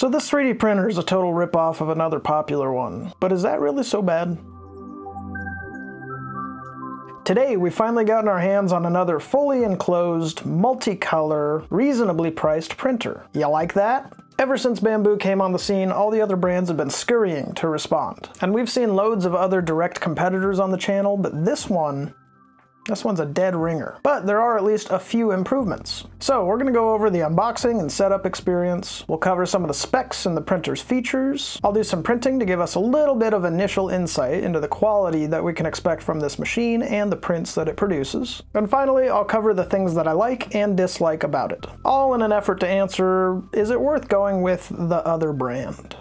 So this 3D printer is a total ripoff of another popular one, but is that really so bad? Today, we finally gotten our hands on another fully enclosed, multicolor, reasonably priced printer. You like that? Ever since Bambu came on the scene, all the other brands have been scurrying to respond. And we've seen loads of other direct competitors on the channel, but this one's a dead ringer. But there are at least a few improvements. So we're gonna go over the unboxing and setup experience. We'll cover some of the specs and the printer's features. I'll do some printing to give us a little bit of initial insight into the quality that we can expect from this machine and the prints that it produces. And finally, I'll cover the things that I like and dislike about it. All in an effort to answer, is it worth going with the other brand?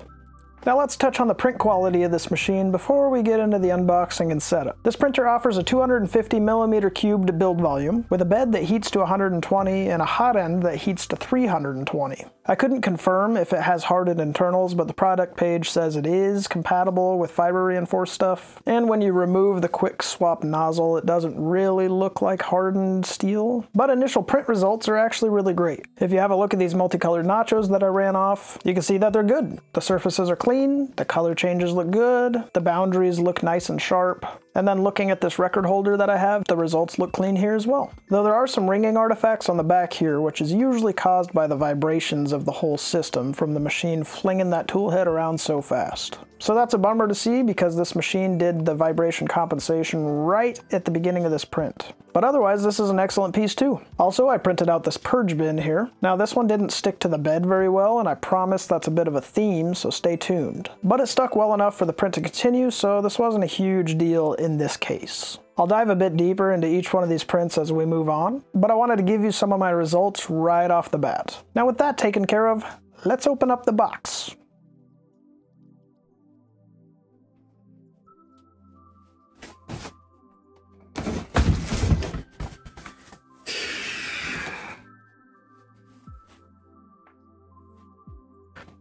Now let's touch on the print quality of this machine before we get into the unboxing and setup. This printer offers a 250mm cubed build volume, with a bed that heats to 120 and a hot end that heats to 320. I couldn't confirm if it has hardened internals, but the product page says it is compatible with fiber reinforced stuff. And when you remove the quick swap nozzle, it doesn't really look like hardened steel. But initial print results are actually really great. If you have a look at these multicolored nachos that I ran off, you can see that they're good. The surfaces are clean, the color changes look good, the boundaries look nice and sharp. And then looking at this record holder that I have, the results look clean here as well. Though there are some ringing artifacts on the back here, which is usually caused by the vibrations of the whole system from the machine flinging that tool head around so fast. So that's a bummer to see because this machine did the vibration compensation right at the beginning of this print. But otherwise, this is an excellent piece too. Also, I printed out this Purge bin here. Now this one didn't stick to the bed very well, and I promise that's a bit of a theme, so stay tuned. But it stuck well enough for the print to continue, so this wasn't a huge deal in this case. I'll dive a bit deeper into each one of these prints as we move on, but I wanted to give you some of my results right off the bat. Now with that taken care of, let's open up the box.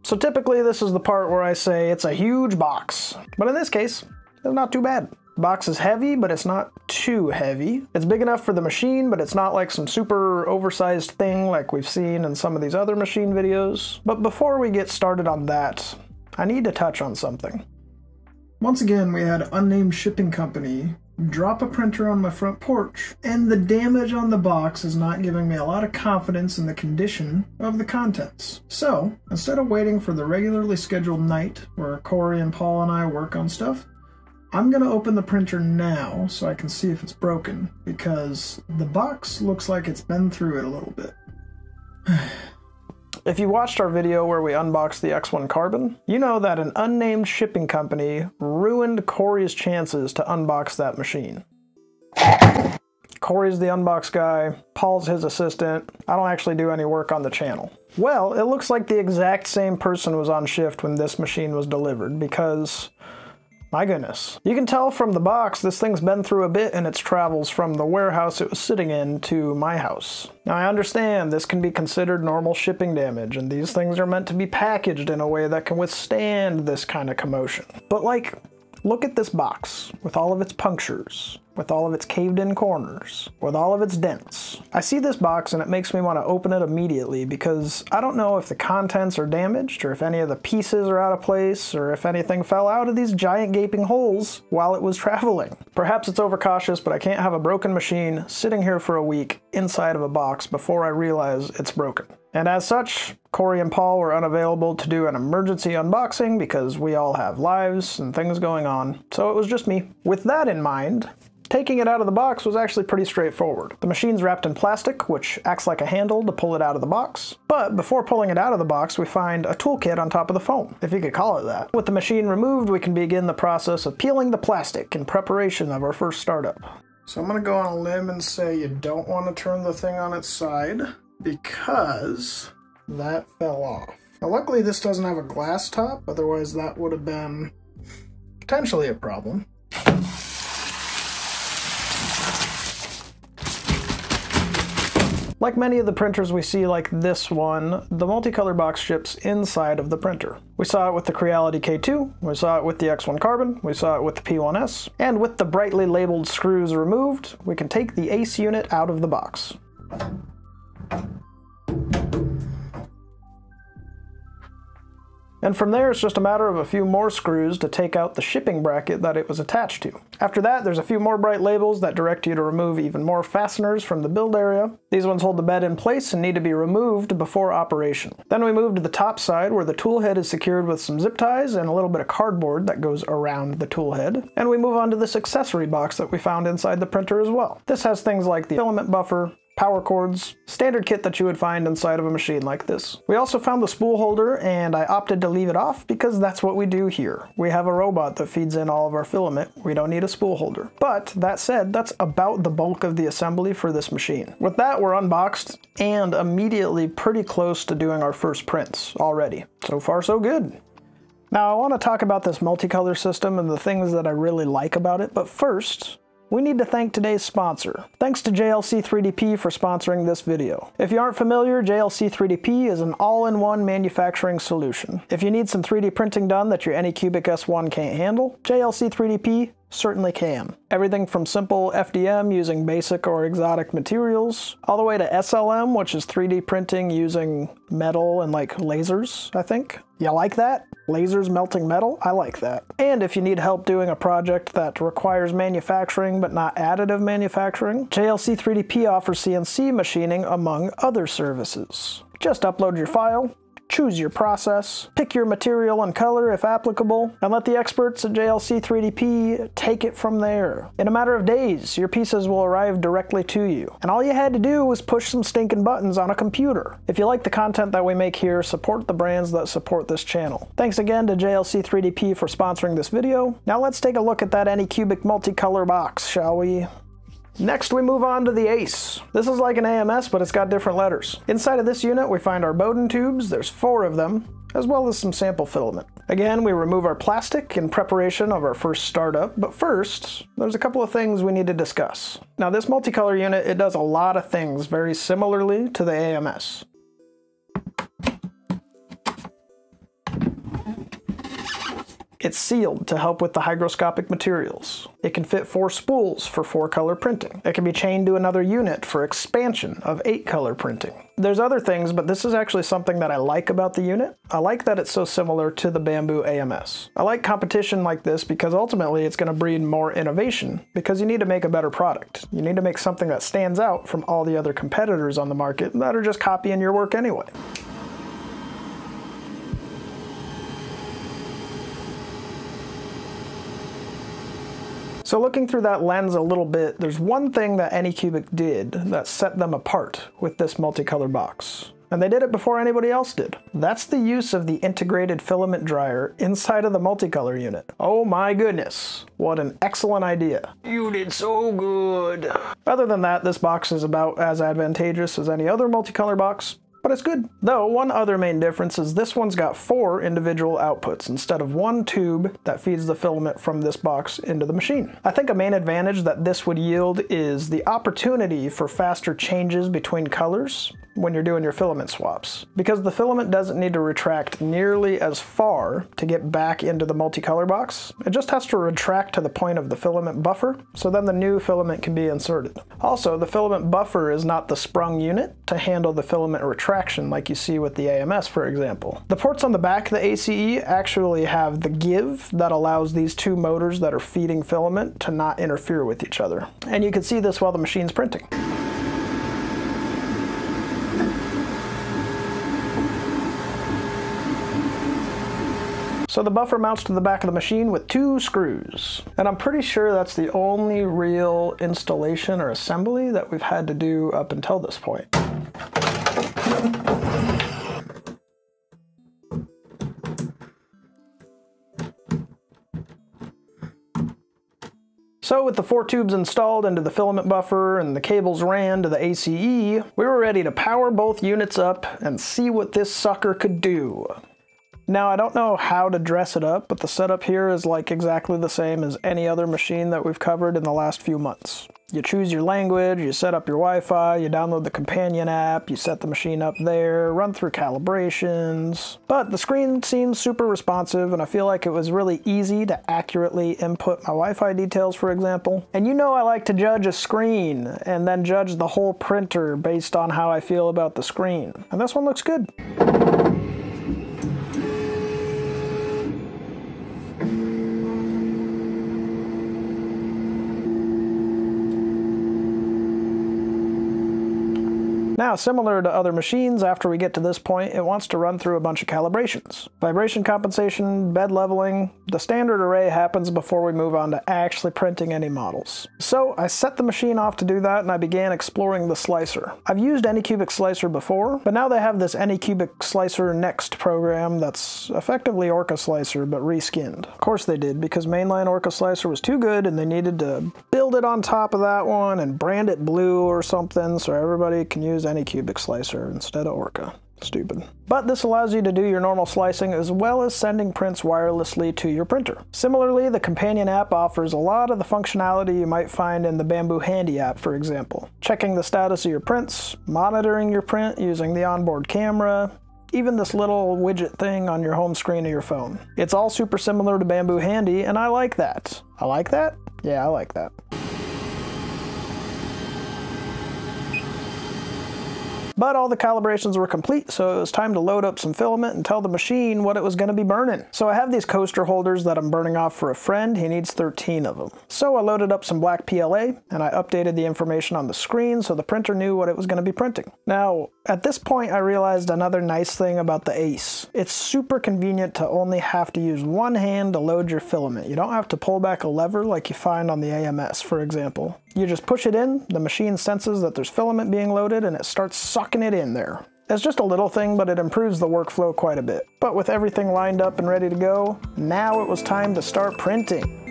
So typically this is the part where I say it's a huge box, but in this case, it's not too bad. The box is heavy, but it's not too heavy. It's big enough for the machine, but it's not like some super oversized thing like we've seen in some of these other machine videos. But before we get started on that, I need to touch on something. Once again, we had unnamed shipping company drop a printer on my front porch, and the damage on the box is not giving me a lot of confidence in the condition of the contents. So, instead of waiting for the regularly scheduled night where Corey and Paul and I work on stuff, I'm gonna open the printer now so I can see if it's broken, because the box looks like it's been through it a little bit. If you watched our video where we unboxed the X1 Carbon, you know that an unnamed shipping company ruined Corey's chances to unbox that machine. Corey's the unbox guy, Paul's his assistant. I don't actually do any work on the channel. Well, it looks like the exact same person was on shift when this machine was delivered, because my goodness. You can tell from the box this thing's been through a bit in its travels from the warehouse it was sitting in to my house. Now I understand this can be considered normal shipping damage, and these things are meant to be packaged in a way that can withstand this kind of commotion. But like, look at this box with all of its punctures, with all of its caved in corners, with all of its dents. I see this box and it makes me want to open it immediately because I don't know if the contents are damaged or if any of the pieces are out of place or if anything fell out of these giant gaping holes while it was traveling. Perhaps it's overcautious, but I can't have a broken machine sitting here for a week inside of a box before I realize it's broken. And as such, Corey and Paul were unavailable to do an emergency unboxing because we all have lives and things going on, so it was just me. With that in mind, taking it out of the box was actually pretty straightforward. The machine's wrapped in plastic, which acts like a handle to pull it out of the box. But before pulling it out of the box, we find a toolkit on top of the foam, if you could call it that. With the machine removed, we can begin the process of peeling the plastic in preparation of our first startup. So I'm gonna go on a limb and say you don't want to turn the thing on its side, because that fell off. Now luckily this doesn't have a glass top, otherwise that would have been potentially a problem. Like many of the printers we see like this one, the multicolor box ships inside of the printer. We saw it with the Creality K2, we saw it with the X1 Carbon, we saw it with the P1S, and with the brightly labeled screws removed, we can take the ACE unit out of the box. And from there, it's just a matter of a few more screws to take out the shipping bracket that it was attached to. After that, there's a few more bright labels that direct you to remove even more fasteners from the build area. These ones hold the bed in place and need to be removed before operation. Then we move to the top side where the tool head is secured with some zip ties and a little bit of cardboard that goes around the tool head. And we move on to this accessory box that we found inside the printer as well. This has things like the filament buffer, power cords, standard kit that you would find inside of a machine like this. We also found the spool holder, and I opted to leave it off because that's what we do here. We have a robot that feeds in all of our filament. We don't need a spool holder. But that said, that's about the bulk of the assembly for this machine. With that, we're unboxed and immediately pretty close to doing our first prints already. So far, so good. Now, I want to talk about this multicolor system and the things that I really like about it, but first, we need to thank today's sponsor. Thanks to JLC 3DP for sponsoring this video. If you aren't familiar, JLC 3DP is an all-in-one manufacturing solution. If you need some 3D printing done that your Anycubic S1 can't handle, JLC 3DP certainly can. Everything from simple FDM using basic or exotic materials, all the way to SLM, which is 3D printing using metal and like lasers, I think. You like that? Lasers melting metal? I like that. And if you need help doing a project that requires manufacturing but not additive manufacturing, JLC 3DP offers CNC machining among other services. Just upload your file, choose your process, pick your material and color if applicable, and let the experts at JLC 3DP take it from there. In a matter of days, your pieces will arrive directly to you. And all you had to do was push some stinking buttons on a computer. If you like the content that we make here, support the brands that support this channel. Thanks again to JLC 3DP for sponsoring this video. Now let's take a look at that Anycubic multicolor box, shall we? Next, we move on to the ACE. This is like an AMS, but it's got different letters. Inside of this unit, we find our Bowden tubes, there's 4 of them, as well as some sample filament. Again, we remove our plastic in preparation of our first startup, but first, there's a couple of things we need to discuss. Now, this multicolor unit, it does a lot of things very similarly to the AMS. It's sealed to help with the hygroscopic materials. It can fit 4 spools for 4-color printing. It can be chained to another unit for expansion of 8-color printing. There's other things, but this is actually something that I like about the unit. I like that it's so similar to the Bambu AMS. I like competition like this because ultimately it's going to breed more innovation, because you need to make a better product. You need to make something that stands out from all the other competitors on the market that are just copying your work anyway. So looking through that lens a little bit, there's one thing that Anycubic did that set them apart with this multicolor box. And they did it before anybody else did. That's the use of the integrated filament dryer inside of the multicolor unit. Oh my goodness, what an excellent idea. You did so good. Other than that, this box is about as advantageous as any other multicolor box, but it's good. Though, one other main difference is this one's got 4 individual outputs instead of 1 tube that feeds the filament from this box into the machine. I think a main advantage that this would yield is the opportunity for faster changes between colors when you're doing your filament swaps. Because the filament doesn't need to retract nearly as far to get back into the multicolor box, it just has to retract to the point of the filament buffer, so then the new filament can be inserted. Also, the filament buffer is not the sprung unit to handle the filament retraction like you see with the AMS, for example. The ports on the back of the ACE actually have the give that allows these 2 motors that are feeding filament to not interfere with each other. And you can see this while the machine's printing. So the buffer mounts to the back of the machine with 2 screws. And I'm pretty sure that's the only real installation or assembly that we've had to do up until this point. So with the 4 tubes installed into the filament buffer and the cables ran to the ACE, we were ready to power both units up and see what this sucker could do. Now, I don't know how to dress it up, but the setup here is like exactly the same as any other machine that we've covered in the last few months. You choose your language, you set up your Wi-Fi, you download the companion app, you set the machine up there, run through calibrations. But the screen seems super responsive, and I feel like it was really easy to accurately input my Wi-Fi details, for example. And you know I like to judge a screen, and then judge the whole printer based on how I feel about the screen. And this one looks good. Now, similar to other machines, after we get to this point, it wants to run through a bunch of calibrations. Vibration compensation, bed leveling. The standard array happens before we move on to actually printing any models. So I set the machine off to do that, and I began exploring the slicer. I've used Anycubic Slicer before, but now they have this Anycubic Slicer Next program that's effectively Orca Slicer, but reskinned. Of course they did, because mainline Orca Slicer was too good, and they needed to build it on top of that one and brand it blue or something so everybody can use Anycubic Slicer instead of Orca. Stupid. But this allows you to do your normal slicing as well as sending prints wirelessly to your printer. Similarly, the companion app offers a lot of the functionality you might find in the Bambu Handy app, for example. Checking the status of your prints, monitoring your print using the onboard camera, even this little widget thing on your home screen of your phone. It's all super similar to Bambu Handy, and I like that. I like that? Yeah, I like that. But all the calibrations were complete, so it was time to load up some filament and tell the machine what it was going to be burning. So I have these coaster holders that I'm burning off for a friend. He needs 13 of them. So I loaded up some black PLA, and I updated the information on the screen so the printer knew what it was going to be printing. Now, at this point, I realized another nice thing about the Ace. It's super convenient to only have to use one hand to load your filament. You don't have to pull back a lever like you find on the AMS, for example. You just push it in, the machine senses that there's filament being loaded, and it starts sucking it in there. It's just a little thing, but it improves the workflow quite a bit. But with everything lined up and ready to go, now it was time to start printing.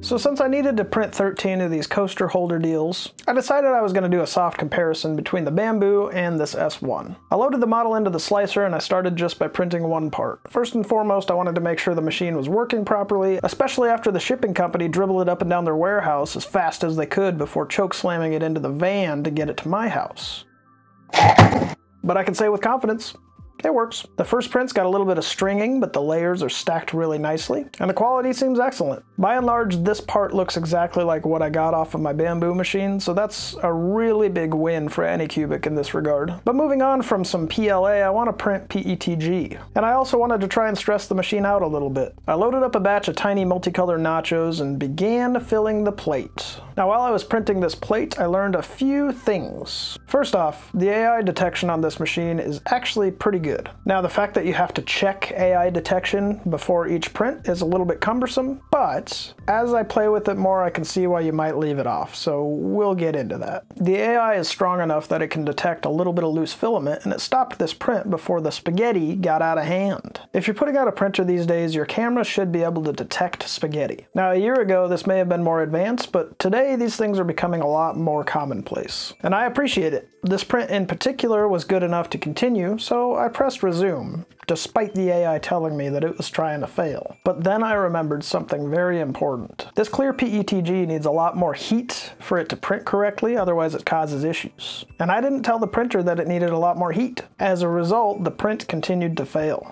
So since I needed to print 13 of these coaster holder deals, I decided I was going to do a soft comparison between the Bambu and this S1. I loaded the model into the slicer and I started just by printing one part. First and foremost, I wanted to make sure the machine was working properly, especially after the shipping company dribbled it up and down their warehouse as fast as they could before choke slamming it into the van to get it to my house. But I can say with confidence, it works. The first print's got a little bit of stringing, but the layers are stacked really nicely, and the quality seems excellent. By and large, this part looks exactly like what I got off of my Bambu machine, so that's a really big win for Anycubic in this regard. But moving on from some PLA, I want to print PETG. And I also wanted to try and stress the machine out a little bit. I loaded up a batch of tiny multicolor nachos and began filling the plate. Now, while I was printing this plate, I learned a few things. First off, the AI detection on this machine is actually pretty good. Now, the fact that you have to check AI detection before each print is a little bit cumbersome, but as I play with it more, I can see why you might leave it off, so we'll get into that. The AI is strong enough that it can detect a little bit of loose filament, and it stopped this print before the spaghetti got out of hand. If you're putting out a printer these days, your camera should be able to detect spaghetti. Now, a year ago, this may have been more advanced, but today these things are becoming a lot more commonplace. And I appreciate it. This print in particular was good enough to continue, so I pressed resume, despite the AI telling me that it was trying to fail. But then I remembered something very important. This clear PETG needs a lot more heat for it to print correctly, otherwise it causes issues. And I didn't tell the printer that it needed a lot more heat. As a result, the print continued to fail.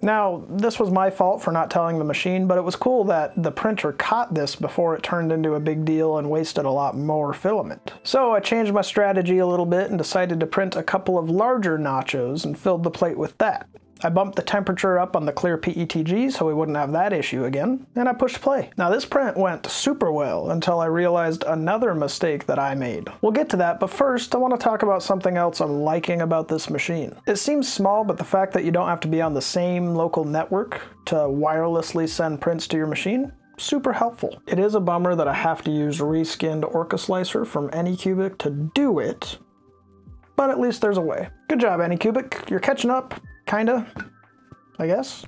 Now, this was my fault for not telling the machine, but it was cool that the printer caught this before it turned into a big deal and wasted a lot more filament. So I changed my strategy a little bit and decided to print a couple of larger nachos and filled the plate with that. I bumped the temperature up on the clear PETG so we wouldn't have that issue again, and I pushed play. Now this print went super well until I realized another mistake that I made. We'll get to that, but first I want to talk about something else I'm liking about this machine. It seems small, but the fact that you don't have to be on the same local network to wirelessly send prints to your machine, super helpful. It is a bummer that I have to use reskinned Orca Slicer from Anycubic to do it, but at least there's a way. Good job, Anycubic. You're catching up. Kinda, I guess.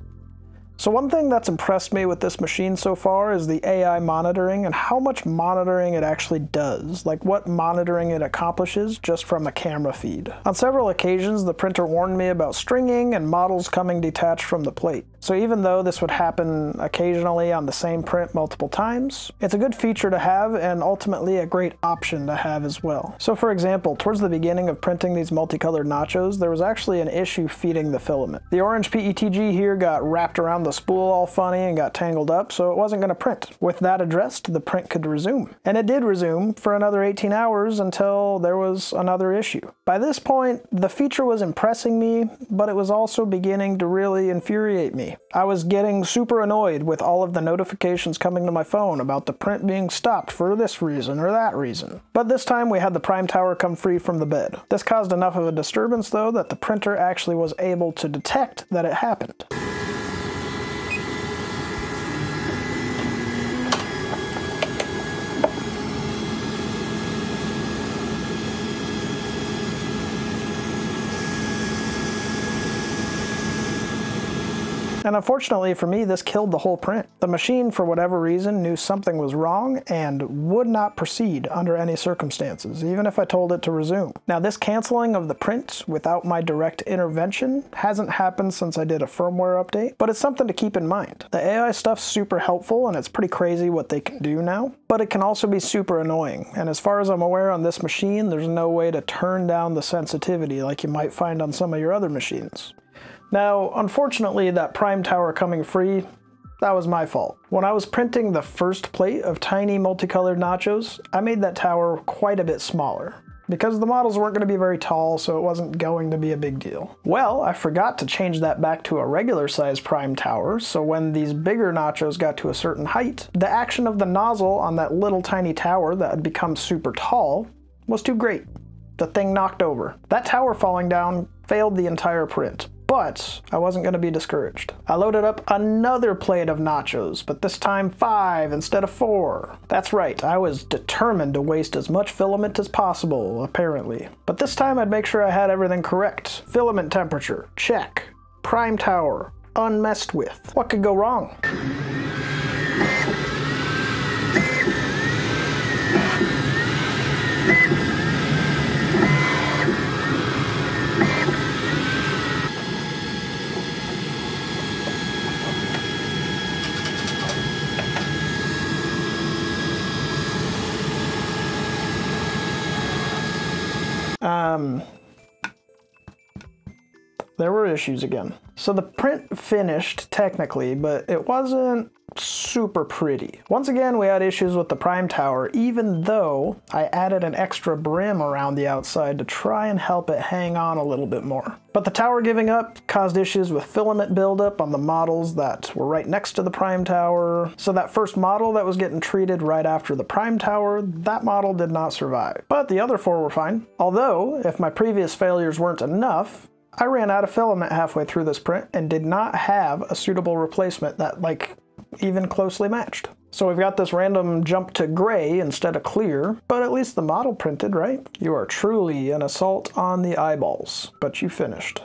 So one thing that's impressed me with this machine so far is the AI monitoring and how much monitoring it actually does, like what monitoring it accomplishes just from a camera feed. On several occasions, the printer warned me about stringing and models coming detached from the plate. So even though this would happen occasionally on the same print multiple times, it's a good feature to have and ultimately a great option to have as well. So for example, towards the beginning of printing these multicolored nachos, there was actually an issue feeding the filament. The orange PETG here got wrapped around the spool all funny and got tangled up, so it wasn't going to print. With that addressed, the print could resume. And it did resume for another 18 hours until there was another issue. By this point, the feature was impressing me, but it was also beginning to really infuriate me. I was getting super annoyed with all of the notifications coming to my phone about the print being stopped for this reason or that reason. But this time we had the prime tower come free from the bed. This caused enough of a disturbance though that the printer actually was able to detect that it happened. And unfortunately for me, this killed the whole print. The machine, for whatever reason, knew something was wrong and would not proceed under any circumstances, even if I told it to resume. Now, this canceling of the print without my direct intervention hasn't happened since I did a firmware update, but it's something to keep in mind. The AI stuff's super helpful and it's pretty crazy what they can do now, but it can also be super annoying. And as far as I'm aware on this machine, there's no way to turn down the sensitivity like you might find on some of your other machines. Now, unfortunately, that prime tower coming free, that was my fault. When I was printing the first plate of tiny multicolored nachos, I made that tower quite a bit smaller, because the models weren't going to be very tall, so it wasn't going to be a big deal. Well, I forgot to change that back to a regular size prime tower, so when these bigger nachos got to a certain height, the action of the nozzle on that little tiny tower that had become super tall was too great. The thing knocked over. That tower falling down failed the entire print. But I wasn't going to be discouraged. I loaded up another plate of nachos, but this time 5 instead of 4. That's right, I was determined to waste as much filament as possible, apparently. But this time I'd make sure I had everything correct. Filament temperature, check. Prime tower, unmessed with. What could go wrong? There were issues again. So the print finished technically, but it wasn't super pretty. Once again, we had issues with the prime tower, even though I added an extra brim around the outside to try and help it hang on a little bit more. But the tower giving up caused issues with filament buildup on the models that were right next to the prime tower. So that first model that was getting treated right after the prime tower, that model did not survive. But the other 4 were fine. Although, if my previous failures weren't enough, I ran out of filament halfway through this print and did not have a suitable replacement that, even closely matched. So we've got this random jump to gray instead of clear, but at least the model printed, right? You are truly an assault on the eyeballs, but you finished.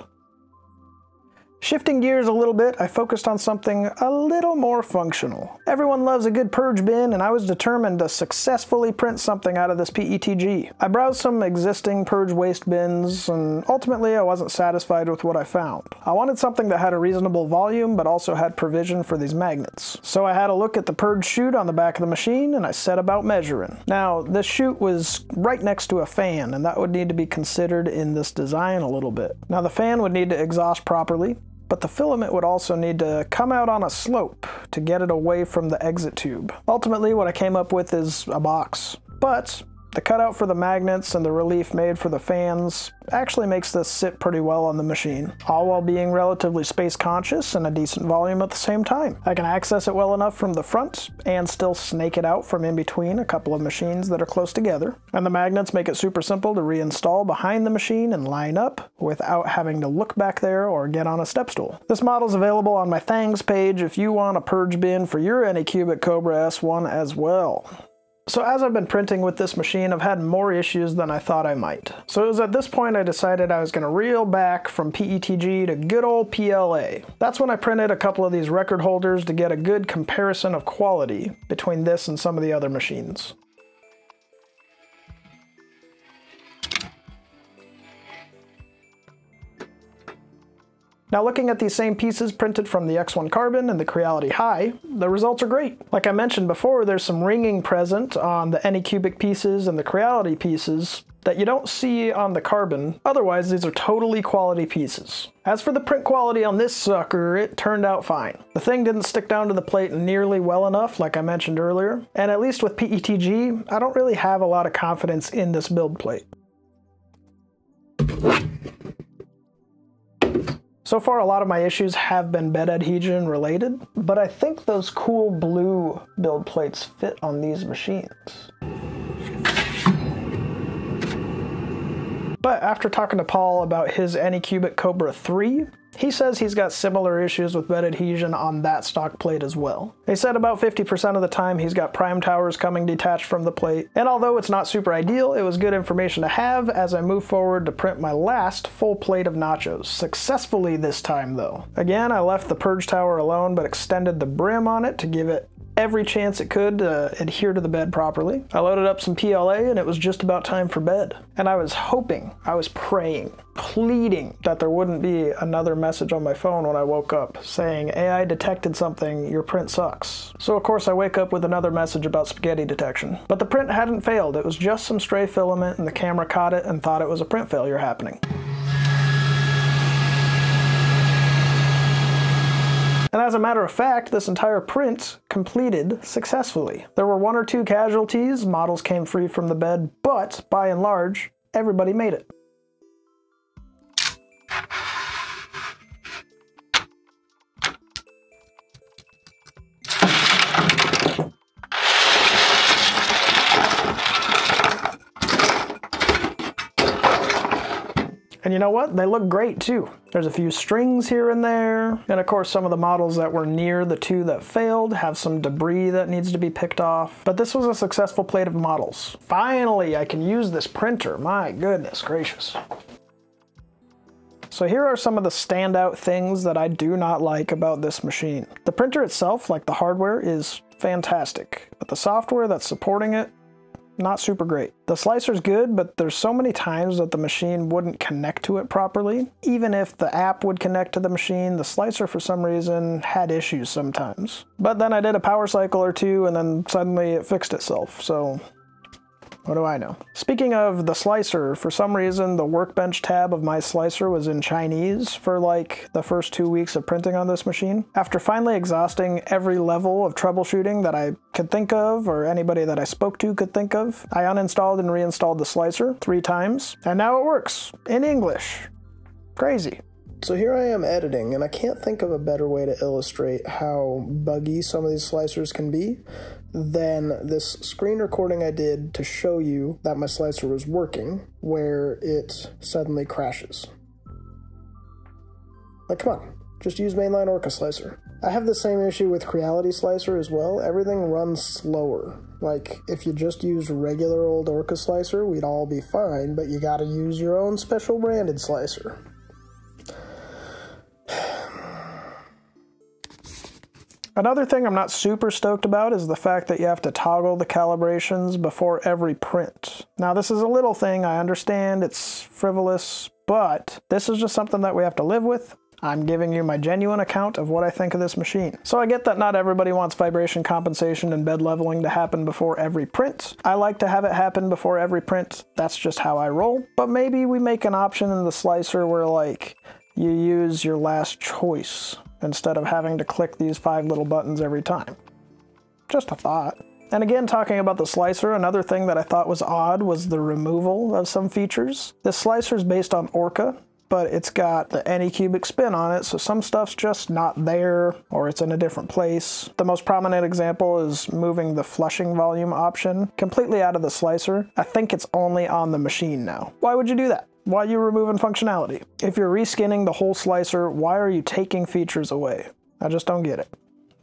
Shifting gears a little bit, I focused on something a little more functional. Everyone loves a good purge bin, and I was determined to successfully print something out of this PETG. I browsed some existing purge waste bins, and ultimately I wasn't satisfied with what I found. I wanted something that had a reasonable volume, but also had provision for these magnets. So I had a look at the purge chute on the back of the machine, and I set about measuring. Now, this chute was right next to a fan, and that would need to be considered in this design a little bit. Now, the fan would need to exhaust properly, but the filament would also need to come out on a slope to get it away from the exit tube. Ultimately, what I came up with is a box. But the cutout for the magnets and the relief made for the fans actually makes this sit pretty well on the machine, all while being relatively space conscious and a decent volume at the same time. I can access it well enough from the front and still snake it out from in between a couple of machines that are close together. And the magnets make it super simple to reinstall behind the machine and line up without having to look back there or get on a step stool. This model is available on my Thangs page if you want a purge bin for your Anycubic Kobra S1 as well. So as I've been printing with this machine, I've had more issues than I thought I might. So it was at this point I decided I was going to reel back from PETG to good old PLA. That's when I printed a couple of these record holders to get a good comparison of quality between this and some of the other machines. Now looking at these same pieces printed from the X1 Carbon and the Creality High, the results are great. Like I mentioned before, there's some ringing present on the Anycubic pieces and the Creality pieces that you don't see on the Carbon. Otherwise, these are totally quality pieces. As for the print quality on this sucker, it turned out fine. The thing didn't stick down to the plate nearly well enough, like I mentioned earlier, and at least with PETG, I don't really have a lot of confidence in this build plate. So far, a lot of my issues have been bed adhesion related, but I think those cool blue build plates fit on these machines. But after talking to Paul about his Anycubic Kobra 3, he says he's got similar issues with bed adhesion on that stock plate as well. He said about 50% of the time he's got prime towers coming detached from the plate, and although it's not super ideal, it was good information to have as I move forward to print my last full plate of nachos, successfully this time though. Again, I left the Purge tower alone but extended the brim on it to give it every chance it could to adhere to the bed properly. I loaded up some PLA and it was just about time for bed. And I was hoping, I was praying, pleading that there wouldn't be another message on my phone when I woke up saying, AI detected something, your print sucks. So of course I wake up with another message about spaghetti detection. But the print hadn't failed, it was just some stray filament and the camera caught it and thought it was a print failure happening. And as a matter of fact, this entire print completed successfully. There were 1 or 2 casualties, models came free from the bed, but by and large, everybody made it. And you know what? They look great too. There's a few strings here and there. And of course, some of the models that were near the 2 that failed have some debris that needs to be picked off. But this was a successful plate of models. Finally, I can use this printer. My goodness gracious. So here are some of the standout things that I do not like about this machine. The printer itself, like the hardware, is fantastic. But the software that's supporting it, not super great. The slicer's good, but there's so many times that the machine wouldn't connect to it properly. Even if the app would connect to the machine, the slicer for some reason had issues sometimes. But then I did a power cycle or 2 and then suddenly it fixed itself, so what do I know? Speaking of the slicer, for some reason the workbench tab of my slicer was in Chinese for like the first 2 weeks of printing on this machine. After finally exhausting every level of troubleshooting that I could think of, or anybody that I spoke to could think of, I uninstalled and reinstalled the slicer 3 times, and now it works in English. Crazy. So here I am editing, and I can't think of a better way to illustrate how buggy some of these slicers can be than this screen recording I did to show you that my slicer was working, where it suddenly crashes. Like, come on, just use mainline Orca slicer. I have the same issue with Creality slicer as well. Everything runs slower. Like, if you just use regular old Orca slicer, we'd all be fine, but you gotta use your own special branded slicer. Another thing I'm not super stoked about is the fact that you have to toggle the calibrations before every print. Now this is a little thing, I understand, it's frivolous, but this is just something that we have to live with. I'm giving you my genuine account of what I think of this machine. So I get that not everybody wants vibration compensation and bed leveling to happen before every print. I like to have it happen before every print, that's just how I roll. But maybe we make an option in the slicer where like you use your last choice instead of having to click these 5 little buttons every time. Just a thought. And again, talking about the slicer, another thing that I thought was odd was the removal of some features. This slicer is based on Orca, but it's got the Anycubic spin on it, so some stuff's just not there, or it's in a different place. The most prominent example is moving the flushing volume option completely out of the slicer. I think it's only on the machine now. Why would you do that? Why are you removing functionality? If you're reskinning the whole slicer, why are you taking features away? I just don't get it.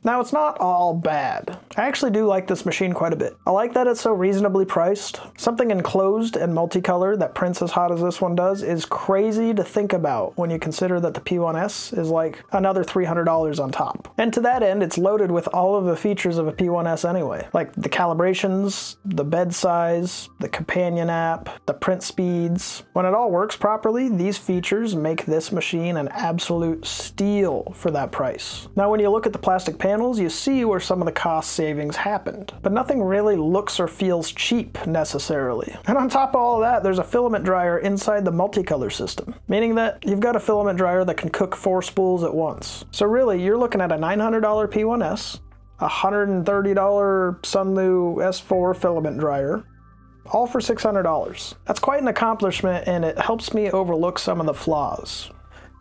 Now, it's not all bad. I actually do like this machine quite a bit. I like that it's so reasonably priced. Something enclosed and multicolor that prints as hot as this one does is crazy to think about when you consider that the P1S is like another $300 on top. And to that end, it's loaded with all of the features of a P1S anyway, like the calibrations, the bed size, the companion app, the print speeds. When it all works properly, these features make this machine an absolute steal for that price. Now, when you look at the plastic panels, you see where some of the cost savings happened, but nothing really looks or feels cheap necessarily. And on top of all of that, there's a filament dryer inside the multicolor system, meaning that you've got a filament dryer that can cook 4 spools at once. So really, you're looking at a $900 P1S, a $130 Sunlu S4 filament dryer, all for $600. That's quite an accomplishment, and it helps me overlook some of the flaws.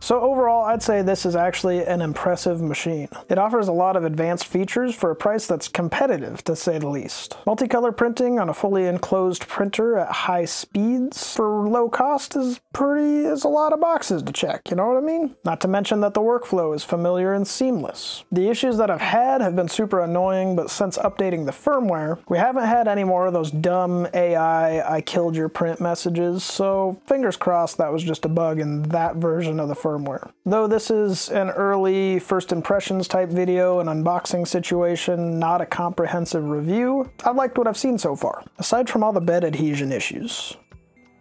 So overall, I'd say this is actually an impressive machine. It offers a lot of advanced features for a price that's competitive, to say the least. Multicolor printing on a fully enclosed printer at high speeds for low cost is a lot of boxes to check, you know what I mean? Not to mention that the workflow is familiar and seamless. The issues that I've had have been super annoying, but since updating the firmware, we haven't had any more of those dumb AI, I killed your print messages, so fingers crossed that was just a bug in that version of the firmware. Though this is an early first impressions type video, an unboxing situation, not a comprehensive review, I've liked what I've seen so far, aside from all the bed adhesion issues.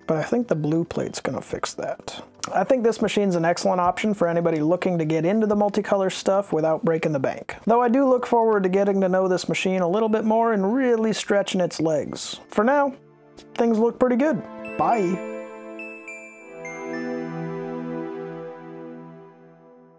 But I think the blue plate's gonna fix that. I think this machine's an excellent option for anybody looking to get into the multicolor stuff without breaking the bank. Though I do look forward to getting to know this machine a little bit more and really stretching its legs. For now, things look pretty good. Bye.